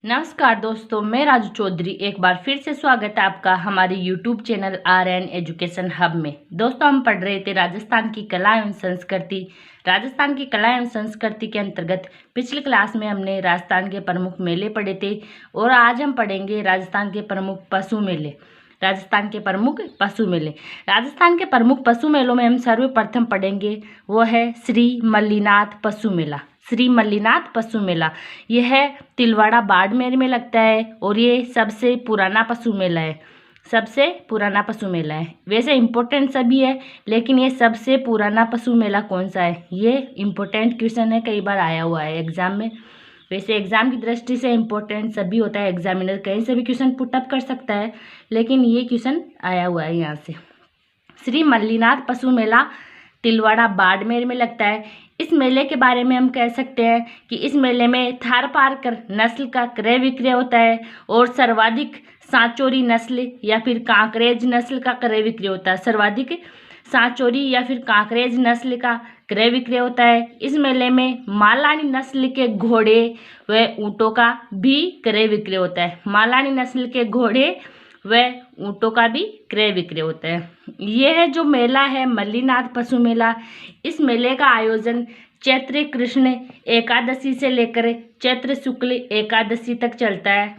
नमस्कार दोस्तों, मैं राजू चौधरी एक बार फिर से स्वागत है आपका हमारे YouTube channel RN education hub में। दोस्तों, हम पढ़ रहे थे राजस्थान की कला एवं संस्कृति। राजस्थान की कला एवं संस्कृति के अंतर्गत पिछली क्लास में हमने राजस्थान के प्रमुख मेले पढ़े थे और आज हम पढ़ेंगे राजस्थान के प्रमुख पशु मेले। राजस्थान के प्रमुख पशु मेले। राजस्थान के प्रमुख पशु मेलों में हम सर्वप्रथम पढ़ेंगे वो है श्री मल्लीनाथ पशु मेला। श्री मल्लीनाथ पशु मेला यह तिलवाड़ा बाड़मेर में लगता है और ये सबसे पुराना पशु मेला है। सबसे पुराना पशु मेला है। वैसे इम्पोर्टेंट सभी है, लेकिन ये सबसे पुराना पशु मेला कौन सा है, ये इम्पोर्टेंट क्वेश्चन है, कई बार आया हुआ है एग्जाम में। वैसे एग्जाम की दृष्टि से इम्पोर्टेंट सभी होता है, एग्जामिनर कहीं से भी क्वेश्चन पुटअप कर सकता है, लेकिन ये क्वेश्चन आया हुआ है यहाँ से। श्री मल्लीनाथ पशु मेला तिलवाड़ा बाड़मेर में लगता है। इस मेले के बारे में हम कह सकते हैं कि इस मेले में थारपारकर नस्ल का क्रय विक्रय होता है और सर्वाधिक सांचौरी नस्ल या फिर कांकरेज नस्ल का क्रय विक्रय होता है। सर्वाधिक सांचौरी या फिर कांकरेज नस्ल का क्रय विक्रय होता है। इस मेले में मालानी नस्ल के घोड़े व ऊँटों का भी क्रय विक्रय होता है। मालानी नस्ल के घोड़े व ऊँटों का भी क्रय विक्रय होता है। यह जो मेला है मल्लीनाथ पशु मेला, इस मेले का आयोजन चैत्र कृष्ण एकादशी से लेकर चैत्र शुक्ल एकादशी तक चलता है।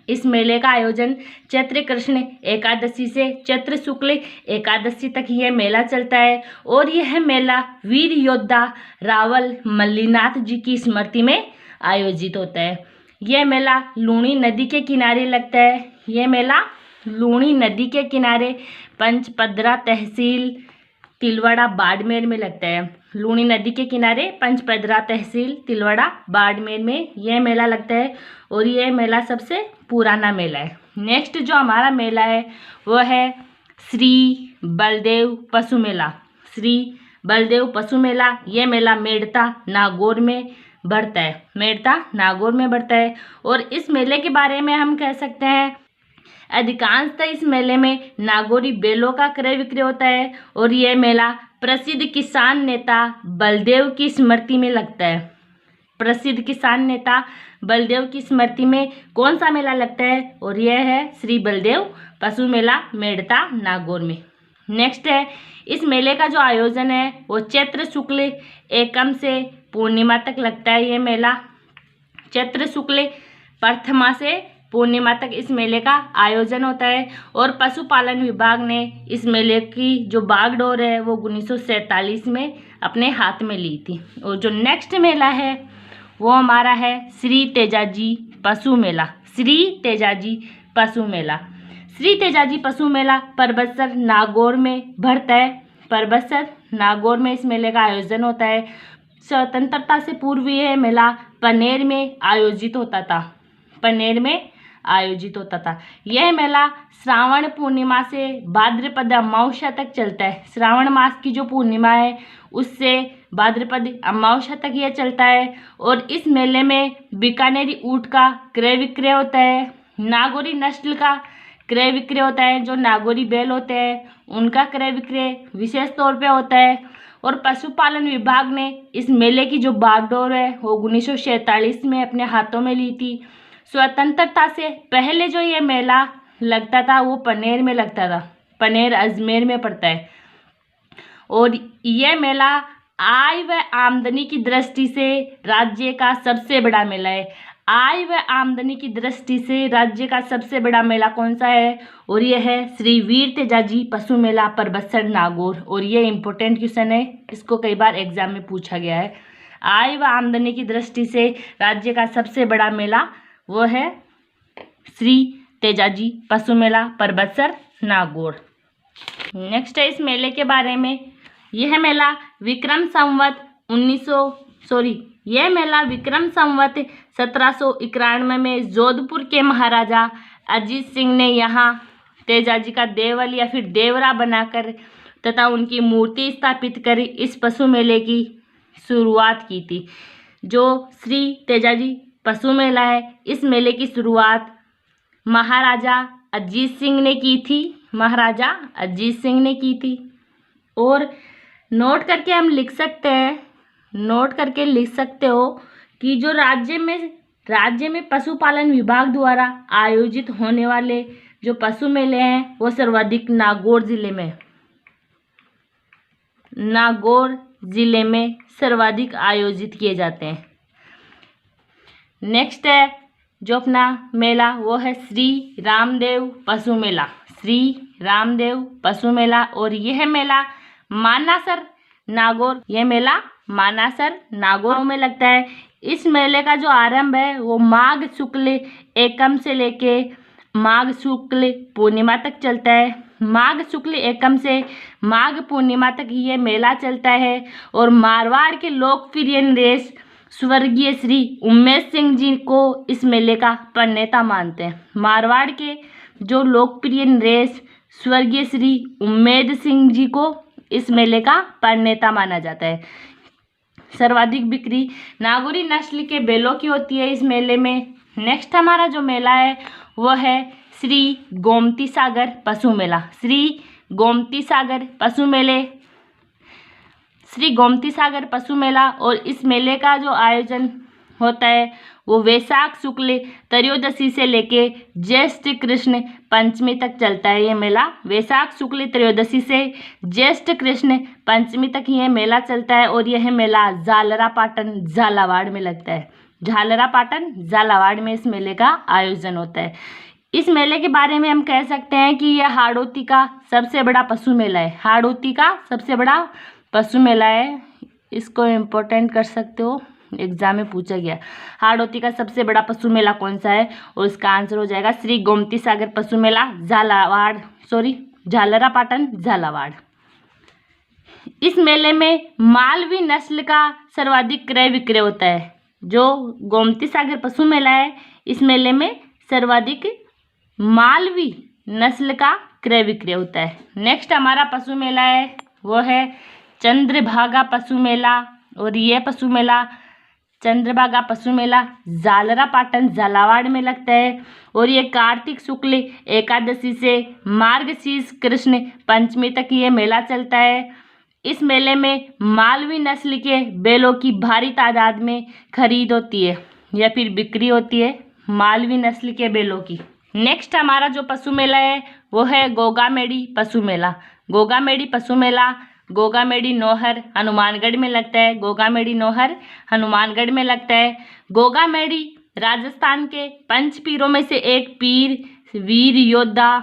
इस मेले का आयोजन चैत्र कृष्ण एकादशी से चैत्र शुक्ल एकादशी तक यह मेला चलता है और यह मेला वीर योद्धा रावल मल्लीनाथ जी की स्मृति में आयोजित होता है। यह मेला लूणी नदी के किनारे लगता है। यह मेला लूणी नदी के किनारे पंचपदरा तहसील तिलवाड़ा बाड़मेर में लगता है। लूणी नदी के किनारे पंचपदरा तहसील तिलवाड़ा बाड़मेर में यह मेला लगता है और यह मेला सबसे पुराना मेला है। नेक्स्ट जो हमारा मेला है वो है श्री बलदेव पशु मेला। श्री बलदेव पशु मेला, यह मेला मेड़ता नागौर में बढ़ता है। मेड़ता नागौर में बढ़ता है और इस मेले के बारे में हम कह सकते हैं अधिकांशतः इस मेले में नागौरी बैलों का क्रय विक्रय होता है और यह मेला प्रसिद्ध किसान नेता बलदेव की स्मृति में लगता है। प्रसिद्ध किसान नेता बलदेव की स्मृति में कौन सा मेला लगता है, और यह है श्री बलदेव पशु मेला मेड़ता नागौर में। नेक्स्ट है, इस मेले का जो आयोजन है वो चैत्र शुक्ल एकम से पूर्णिमा तक लगता है। ये मेला चैत्र शुक्ल प्रथमा से पूर्णिमा तक इस मेले का आयोजन होता है और पशुपालन विभाग ने इस मेले की जो बागडोर है वो 1947 में अपने हाथ में ली थी। और जो नेक्स्ट मेला है वो हमारा है श्री तेजाजी पशु मेला। श्री तेजाजी पशु मेला। श्री तेजाजी पशु मेला परबतसर नागौर में बढ़ता है। परबतसर नागौर में इस मेले का आयोजन होता है। स्वतंत्रता से पूर्व यह मेला पनेर में आयोजित होता था। पनेर में आयोजित होता था। यह मेला श्रावण पूर्णिमा से भाद्रपद अमावस्या तक चलता है। श्रावण मास की जो पूर्णिमा है उससे भाद्रपद अमावस्या तक यह चलता है और इस मेले में बीकानेरी ऊँट का क्रय विक्रय होता है। नागौरी नस्ल का क्रय विक्रय होता है। जो नागौरी बैल होते हैं उनका क्रय विक्रय विशेष तौर पे होता है और पशुपालन विभाग ने इस मेले की जो बागडोर है वो 1947 में अपने हाथों में ली थी। स्वतंत्रता से पहले जो ये मेला लगता था वो पनेर में लगता था। पनेर अजमेर में पड़ता है और यह मेला आय व आमदनी की दृष्टि से राज्य का सबसे बड़ा मेला है। आय व आमदनी की दृष्टि से राज्य का सबसे बड़ा मेला कौन सा है, और यह है श्री वीर तेजाजी पशु मेला परबतसर नागौर। और ये इम्पोर्टेंट क्वेश्चन है, इसको कई बार एग्जाम में पूछा गया है। आय व आमदनी की दृष्टि से राज्य का सबसे बड़ा मेला वो है श्री तेजाजी पशु मेला परबतसर नागौर। नेक्स्ट है इस मेले के बारे में, यह मेला विक्रम संवत 1791 में जोधपुर के महाराजा अजीत सिंह ने यहाँ तेजाजी का देवल या फिर देवरा बनाकर तथा उनकी मूर्ति स्थापित कर इस पशु मेले की शुरुआत की थी। जो श्री तेजाजी पशु मेला है, इस मेले की शुरुआत महाराजा अजीत सिंह ने की थी। महाराजा अजीत सिंह ने की थी। और नोट करके हम लिख सकते हैं, नोट करके लिख सकते हो कि जो राज्य में राज्य में पशुपालन विभाग द्वारा आयोजित होने वाले जो पशु मेले हैं वो सर्वाधिक नागौर जिले में सर्वाधिक आयोजित किए जाते हैं। नेक्स्ट है जो अपना मेला वो है श्री रामदेव पशु मेला और यह मेला मानासर नागौर में लगता है। इस मेले का जो आरंभ है वो माघ शुक्ल एकम से लेके माघ शुक्ल पूर्णिमा तक चलता है। माघ शुक्ल एकम से माघ पूर्णिमा तक ये मेला चलता है और मारवाड़ के लोकप्रिय नरेश स्वर्गीय श्री उम्मेद सिंह जी को इस मेले का प्रणेता मानते हैं। मारवाड़ के जो लोकप्रिय नरेश स्वर्गीय श्री उम्मेद सिंह जी को इस मेले का प्रणेता माना जाता है। सर्वाधिक बिक्री नागौरी नस्ल के बैलों की होती है इस मेले में। नेक्स्ट हमारा जो मेला है वो है श्री गोमती सागर पशु मेला और इस मेले का जो आयोजन होता है वो वैशाख शुक्ल त्रयोदशी से लेके ज्येष्ठ कृष्ण पंचमी तक चलता है। ये मेला वैशाख शुक्ल त्रयोदशी से ज्येष्ठ कृष्ण पंचमी तक ये मेला चलता है और यह मेला झालरापाटन झालावाड़ में लगता है। झालरापाटन झालावाड़ में इस मेले का आयोजन होता है। इस मेले के बारे में हम कह सकते हैं कि यह हाड़ौती का सबसे बड़ा पशु मेला है। इसको इम्पोर्टेंट कर सकते हो, एग्जाम में पूछा गया। हाड़ौती का सबसे बड़ा पशु मेला कौन सा है और इसका आंसर हो जाएगा श्री गोमती सागर पशु मेला झालरापाटन झालावाड़। इस मेले में मालवी नस्ल का सर्वाधिक क्रय विक्रय होता है। जो गोमती सागर पशु मेला है इस मेले में सर्वाधिक मालवी नस्ल का क्रय विक्रय होता है। नेक्स्ट हमारा पशु मेला है वो है चंद्रभागा पशु मेला और यह पशु मेला चंद्रभागा पशु मेला झालरापाटन झालावाड़ में लगता है और ये कार्तिक शुक्ल एकादशी से मार्गशीर्ष कृष्ण पंचमी तक ये मेला चलता है। इस मेले में मालवी नस्ल के बैलों की भारी तादाद में खरीद होती है या फिर बिक्री होती है मालवी नस्ल के बैलों की। नेक्स्ट हमारा जो पशु मेला है वो है गोगामेडी पशु मेला गोगामेडी नौहर हनुमानगढ़ में लगता है। गोगामेडी राजस्थान के पंच पीरों में से एक पीर वीर योद्धा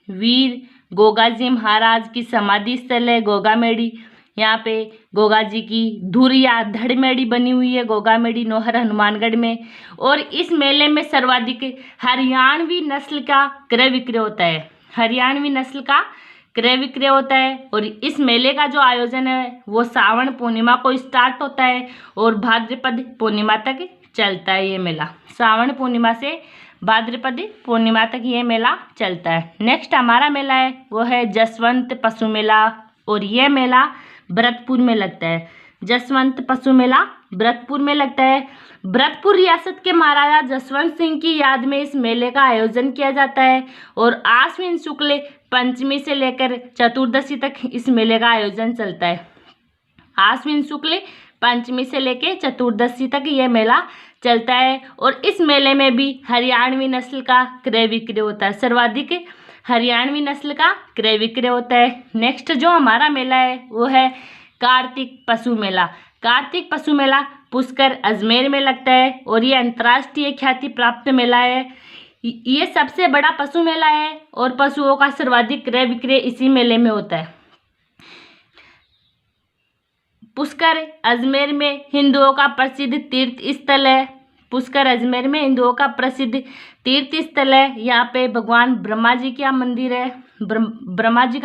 वीर गोगाजी महाराज की समाधि स्थल है गोगामेडी। यहाँ पे गोगा जी की धुर या धड़मेड़ी बनी हुई है गोगामेडी नौहर हनुमानगढ़ में। और इस मेले में सर्वाधिक हरियाणवी नस्ल का क्रय विक्रय होता है और इस मेले का जो आयोजन है वो सावन पूर्णिमा को स्टार्ट होता है और भाद्रपद पूर्णिमा तक चलता है। ये मेला सावन पूर्णिमा से भाद्रपद पूर्णिमा तक ये मेला चलता है। नेक्स्ट हमारा मेला है वो है जसवंत पशु मेला और यह मेला भरतपुर में लगता है। जसवंत पशु मेला भरतपुर में लगता है। भरतपुर रियासत के महाराजा जसवंत सिंह की याद में इस मेले का आयोजन किया जाता है और आश्विन शुक्ल पंचमी से लेकर चतुर्दशी तक इस मेले का आयोजन चलता है। आश्विन शुक्ल पंचमी से लेकर चतुर्दशी तक यह मेला चलता है और इस मेले में भी हरियाणवी नस्ल का क्रय विक्रय होता है। सर्वाधिक हरियाणवी नस्ल का क्रय विक्रय होता है। नेक्स्ट जो हमारा मेला है वो है कार्तिक पशु मेला पुष्कर अजमेर में लगता है और ये अंतर्राष्ट्रीय ख्याति प्राप्त मेला है। ये सबसे बड़ा पशु मेला है और पशुओं का सर्वाधिक क्रय विक्रय इसी मेले में होता है। पुष्कर अजमेर में हिंदुओं का प्रसिद्ध तीर्थ स्थल है। यहाँ पे भगवान ब्रह्मा जी का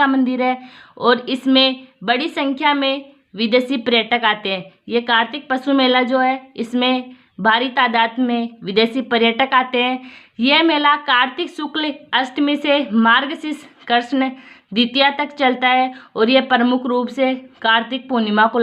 मंदिर है और इसमें बड़ी संख्या में विदेशी पर्यटक आते हैं। ये कार्तिक पशु मेला जो है इसमें भारी तादाद में विदेशी पर्यटक आते हैं। यह मेला कार्तिक शुक्ल अष्टमी से मार्गशीर्ष कृष्ण द्वितीया तक चलता है और यह प्रमुख रूप से कार्तिक पूर्णिमा को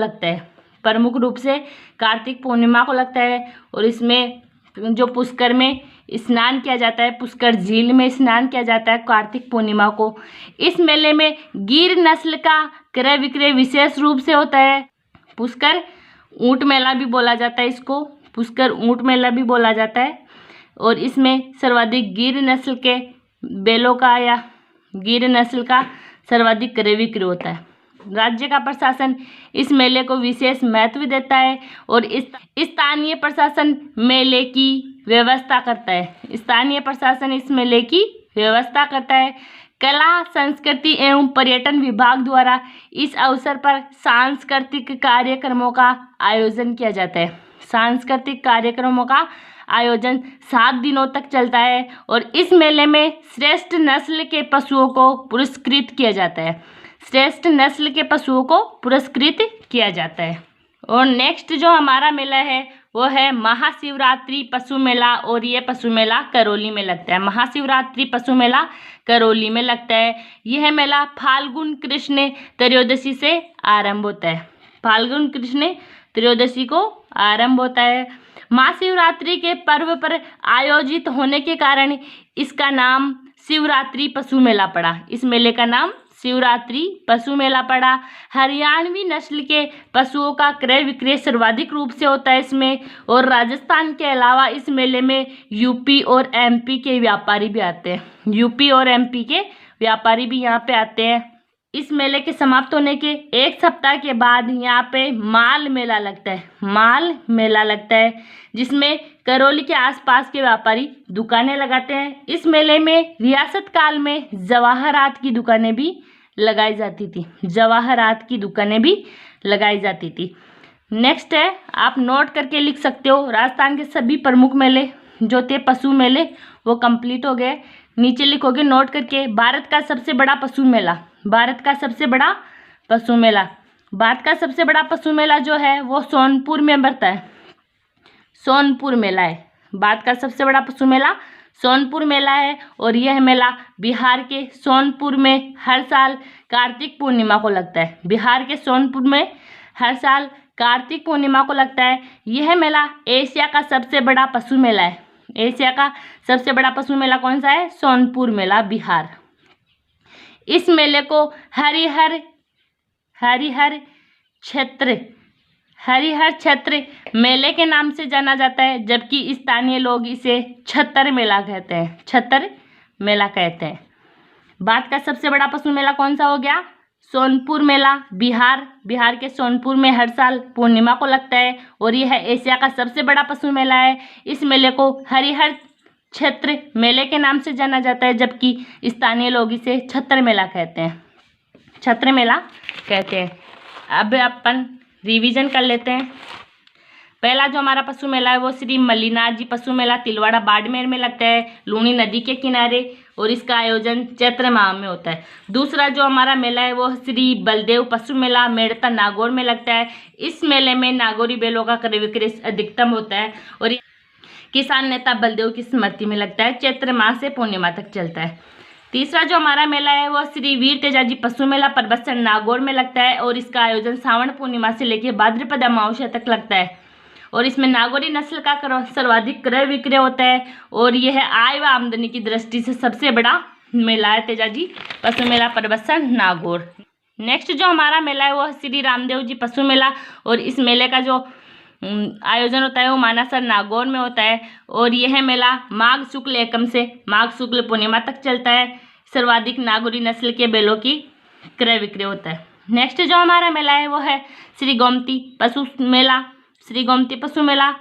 लगता है और इसमें जो पुष्कर में स्नान किया जाता है, पुष्कर झील में स्नान किया जाता है कार्तिक पूर्णिमा को। इस मेले में गिर नस्ल का क्रय विक्रय विशेष रूप से होता है। पुष्कर ऊंट मेला भी बोला जाता है इसको, पुष्कर ऊंट मेला भी बोला जाता है। और इसमें सर्वाधिक गिर नस्ल के बैलों का या गिर नस्ल का सर्वाधिक क्रय विक्रय होता है। राज्य का प्रशासन इस मेले को विशेष महत्व देता है और इस स्थानीय प्रशासन मेले की व्यवस्था करता है। स्थानीय प्रशासन इस मेले की व्यवस्था करता है। कला, संस्कृति एवं पर्यटन विभाग द्वारा इस अवसर पर सांस्कृतिक कार्यक्रमों का आयोजन किया जाता है। सांस्कृतिक कार्यक्रमों का आयोजन 7 दिनों तक चलता है और इस मेले में श्रेष्ठ नस्ल के पशुओं को पुरस्कृत किया जाता है। श्रेष्ठ नस्ल के पशुओं को पुरस्कृत किया जाता है। और नेक्स्ट जो हमारा मेला है वो है महाशिवरात्रि पशु मेला और ये पशु मेला करौली में लगता है। महाशिवरात्रि पशु मेला करौली में लगता है। यह मेला फाल्गुन कृष्ण त्रयोदशी से आरंभ होता है। फाल्गुन कृष्ण त्रयोदशी को आरंभ होता है। महाशिवरात्रि के पर्व पर आयोजित होने के कारण इसका नाम शिवरात्रि पशु मेला पड़ा। इस मेले का नाम शिवरात्रि पशु मेला पड़ा। हरियाणवी नस्ल के पशुओं का क्रय विक्रय सर्वाधिक रूप से होता है इसमें। और राजस्थान के अलावा इस मेले में यूपी और एमपी के व्यापारी भी आते हैं। यूपी और एमपी के व्यापारी भी यहाँ पे आते हैं। इस मेले के समाप्त होने के 1 सप्ताह के बाद यहाँ पे माल मेला लगता है। माल मेला लगता है जिसमें करौली के आसपास के व्यापारी दुकानें लगाते हैं। इस मेले में रियासत काल में जवाहरात की दुकानें भी लगाई जाती थी। जवाहरात की दुकानें भी लगाई जाती थी। नेक्स्ट है, आप नोट करके लिख सकते हो। राजस्थान के सभी प्रमुख मेले जो थे पशु मेले वो कंप्लीट हो गए। नीचे लिखोगे नोट करके भारत का सबसे बड़ा पशु मेला। भारत का सबसे बड़ा पशु मेला। भारत का सबसे बड़ा पशु मेला जो है वो सोनपुर में पड़ता है। सोनपुर मेला है। भारत का सबसे बड़ा पशु मेला सोनपुर मेला है और यह मेला बिहार के सोनपुर में हर साल कार्तिक पूर्णिमा को लगता है। बिहार के सोनपुर में हर साल कार्तिक पूर्णिमा को लगता है। यह मेला एशिया का सबसे बड़ा पशु मेला है। एशिया का सबसे बड़ा पशु मेला कौन सा है? सोनपुर मेला, बिहार। इस मेले को हरिहर क्षेत्र मेले के नाम से जाना जाता है, जबकि स्थानीय लोग इसे छतर मेला कहते हैं। छतर मेला कहते हैं। भारत का सबसे बड़ा पशु मेला कौन सा हो गया? सोनपुर मेला, बिहार। बिहार के सोनपुर में हर साल पूर्णिमा को लगता है और यह एशिया का सबसे बड़ा पशु मेला है। इस मेले को हरिहर क्षेत्र मेले के नाम से जाना जाता है, जबकि स्थानीय लोग इसे छत्र मेला कहते हैं। छत्र मेला कहते हैं। अब अपन रिवीजन कर लेते हैं। पहला जो हमारा पशु मेला है वो श्री मल्लीनाथ जी पशु मेला तिलवाड़ा बाड़मेर में लगता है, लूनी नदी के किनारे, और इसका आयोजन चैत्र माह में होता है। दूसरा जो हमारा मेला है वो श्री बलदेव पशु मेला मेड़ता नागौर में लगता है। इस मेले में नागौरी बैलों का क्रय विक्रय अधिकतम होता है और किसान नेता बलदेव की स्मृति में लगता है। चैत्र माह से पूर्णिमा तक चलता है। तीसरा जो हमारा मेला है वो श्री वीर तेजाजी पशु मेला परबत्सर नागौर में लगता है और इसका आयोजन श्रावण पूर्णिमा से लेकर भाद्रपद अमावस्या तक लगता है और इसमें नागौरी नस्ल का सर्वाधिक क्रय विक्रय होता है और यह आय व आमदनी की दृष्टि से सबसे बड़ा मेला है तेजाजी पशु मेला परबत्सर नागौर। नेक्स्ट जो हमारा मेला है वो श्री रामदेव जी पशु मेला और इस मेले का जो आयोजन होता है वो मानासर नागौर में होता है और यह मेला माघ शुक्ल एकम से माघ शुक्ल पूर्णिमा तक चलता है। सर्वाधिक नागौरी नस्ल के बैलों की क्रय विक्रय होता है। नेक्स्ट जो हमारा मेला है वो है श्री गोमती पशु मेला। श्री गोमती पशु मेला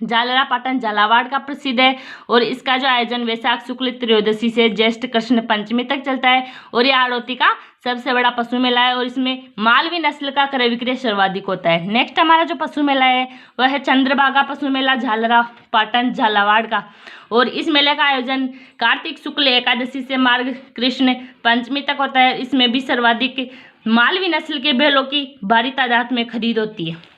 झालरापाटन झालावाड़ का प्रसिद्ध है और इसका जो आयोजन वैशाख शुक्ल त्रयोदशी से ज्येष्ठ कृष्ण पंचमी तक चलता है और यह हाड़ौती का सबसे बड़ा पशु मेला है और इसमें मालवी नस्ल का क्रय विक्रय सर्वाधिक होता है। नेक्स्ट हमारा जो पशु मेला है वह है चंद्रभागा पशु मेला झालरापाटन झालावाड़ का और इस मेले का आयोजन कार्तिक शुक्ल एकादशी से मार्ग कृष्ण पंचमी तक होता है। इसमें भी सर्वाधिक मालवी नस्ल के बैलों की भारी तादाद में खरीद होती है।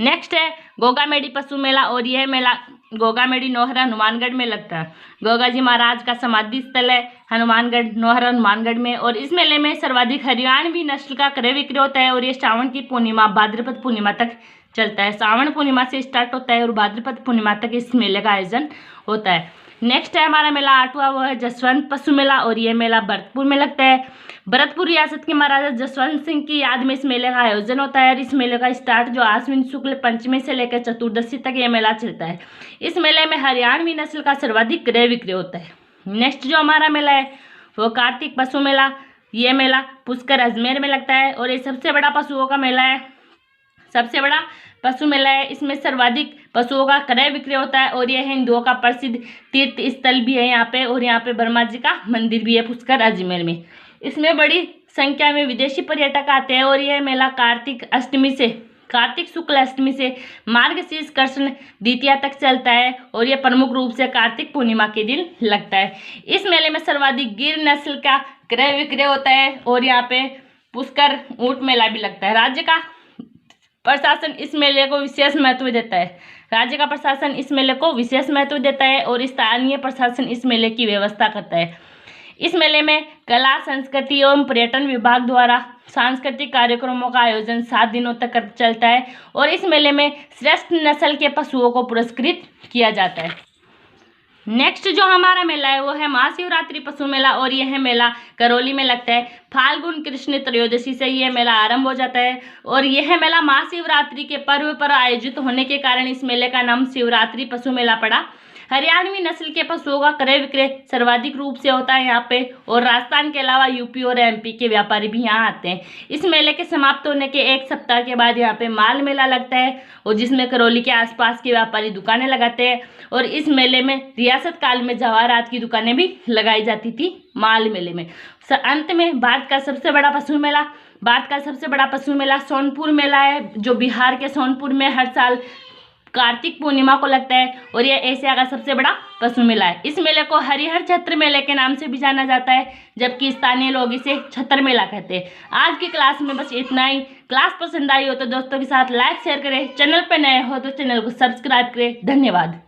नेक्स्ट है गोगामेड़ी पशु मेला और यह मेला गोगामेड़ी नौहरा हनुमानगढ़ में लगता है। गोगा जी महाराज का समाधि स्थल है हनुमानगढ़ नौहरा हनुमानगढ़ में और इस मेले में सर्वाधिक हरियाणवी नस्ल का क्रय विक्रय होता है और ये श्रावण की पूर्णिमा भाद्रपद पूर्णिमा तक चलता है। श्रावण पूर्णिमा से स्टार्ट होता है और भाद्रपद पूर्णिमा तक इस मेले का आयोजन होता है। नेक्स्ट है हमारा मेला 8वां, वो है जसवंत पशु मेला और ये मेला भरतपुर में लगता है। भरतपुर रियासत के महाराजा जसवंत सिंह की याद में इस मेले का आयोजन होता है और इस मेले का स्टार्ट जो आश्विन शुक्ल पंचमी से लेकर चतुर्दशी तक ये मेला चलता है। इस मेले में हरियाणवी नस्ल का सर्वाधिक क्रय विक्रय होता है। नेक्स्ट जो हमारा मेला है वो कार्तिक पशु मेला। ये मेला पुष्कर अजमेर में लगता है और ये सबसे बड़ा पशुओं का मेला है, सबसे बड़ा पशु मेला है। इसमें सर्वाधिक पशुओं का क्रय विक्रय होता है और यह हिंदुओं का प्रसिद्ध तीर्थ स्थल भी है यहाँ पे, और यहाँ पे ब्रह्मा जी का मंदिर भी है पुष्कर अजमेर में। इसमें बड़ी संख्या में विदेशी पर्यटक आते हैं और यह मेला कार्तिक शुक्ल अष्टमी से मार्गशीर्ष कृष्ण द्वितीया तक चलता है और यह प्रमुख रूप से कार्तिक पूर्णिमा के दिन लगता है। इस मेले में सर्वाधिक गिर नस्ल का क्रय विक्रय होता है और यहाँ पे पुष्कर ऊंट मेला भी लगता है। राज्य का प्रशासन इस मेले को विशेष महत्व देता है। राज्य का प्रशासन इस मेले को विशेष महत्व देता है और स्थानीय प्रशासन इस मेले की व्यवस्था करता है। इस मेले में कला, संस्कृति एवं पर्यटन विभाग द्वारा सांस्कृतिक कार्यक्रमों का आयोजन 7 दिनों तक चलता है और इस मेले में श्रेष्ठ नस्ल के पशुओं को पुरस्कृत किया जाता है। नेक्स्ट जो हमारा मेला है वो है महाशिवरात्रि पशु मेला और यह मेला करौली में लगता है। फाल्गुन कृष्ण त्रयोदशी से यह मेला आरंभ हो जाता है और यह मेला महाशिवरात्रि के पर्व पर आयोजित होने के कारण इस मेले का नाम शिवरात्रि पशु मेला पड़ा। हरियाणवी नस्ल के पशुओं का क्रय विक्रय सर्वाधिक रूप से होता है यहाँ पे, और राजस्थान के अलावा यूपी और एमपी के व्यापारी भी यहाँ आते हैं। इस मेले के समाप्त होने के 1 सप्ताह के बाद यहाँ पे माल मेला लगता है और जिसमें करौली के आसपास के व्यापारी दुकानें लगाते हैं और इस मेले में रियासत काल में जवाहरात की दुकानें भी लगाई जाती थी माल मेले में। अंत में भारत का सबसे बड़ा पशु मेला सोनपुर मेला है, जो बिहार के सोनपुर में हर साल कार्तिक पूर्णिमा को लगता है और यह एशिया का सबसे बड़ा पशु मेला है। इस मेले को हरिहर छत्र मेले के नाम से भी जाना जाता है, जबकि स्थानीय लोग इसे छत्र मेला कहते हैं। आज की क्लास में बस इतना ही। क्लास पसंद आई हो तो दोस्तों के साथ लाइक शेयर करें, चैनल पर नए हो तो चैनल को सब्सक्राइब करें। धन्यवाद।